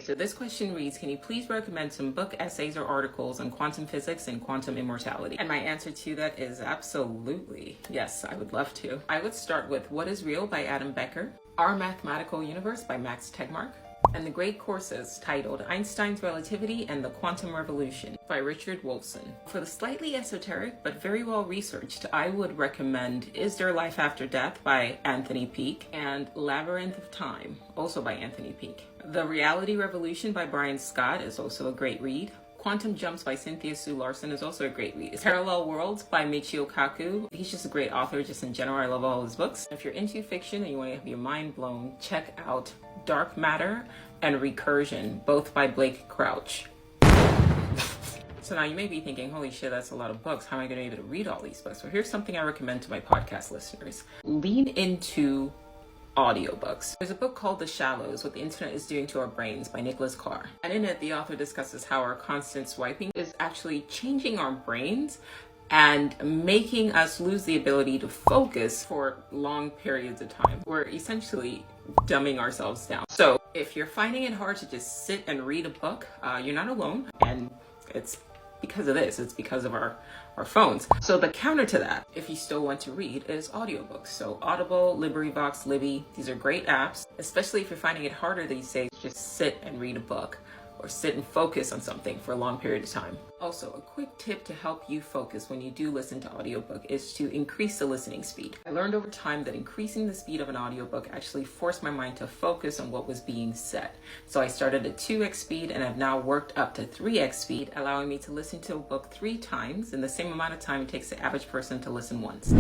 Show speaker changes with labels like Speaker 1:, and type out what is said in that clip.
Speaker 1: so this question reads, can you please recommend some book, essays, or articles on quantum physics and quantum immortality? And my answer to that is absolutely. Yes, I would love to. I would start with What is Real by Adam Becker, Our Mathematical Universe by Max Tegmark, and the great courses titled Einstein's Relativity and the Quantum Revolution by Richard Wolfson. For the slightly esoteric but very well researched, I would recommend Is There Life After Death by Anthony Peake and Labyrinth of Time, also by Anthony Peake. The Reality Revolution by Brian Scott is also a great read. Quantum Jumps by Cynthia Larson is also a great read. Parallel Worlds by Michio Kaku. He's just a great author, just in general. I love all his books. If you're into fiction and you want to have your mind blown, check out Dark Matter and Recursion, both by Blake Crouch. So now you may be thinking, holy shit, that's a lot of books. How am I going to be able to read all these books? Well, here's something I recommend to my podcast listeners. Lean into audiobooks. There's a book called The Shallows, What the Internet is Doing to Our Brains by Nicholas Carr. And in it, the author discusses how our constant swiping is actually changing our brains and making us lose the ability to focus for long periods of time. We're essentially dumbing ourselves down. So if you're finding it hard to just sit and read a book, you're not alone. And it's because of this, it's because of our phones. So the counter to that, if you still want to read, is audiobooks. So Audible, LibriVox, Libby, these are great apps, especially if you're finding it harder these days, just sit and read a book or sit and focus on something for a long period of time. Also, a quick tip to help you focus when you do listen to audiobook is to increase the listening speed. I learned over time that increasing the speed of an audiobook actually forced my mind to focus on what was being said. So I started at 2x speed and I've now worked up to 3x speed, allowing me to listen to a book 3 times in the same amount of time it takes the average person to listen once.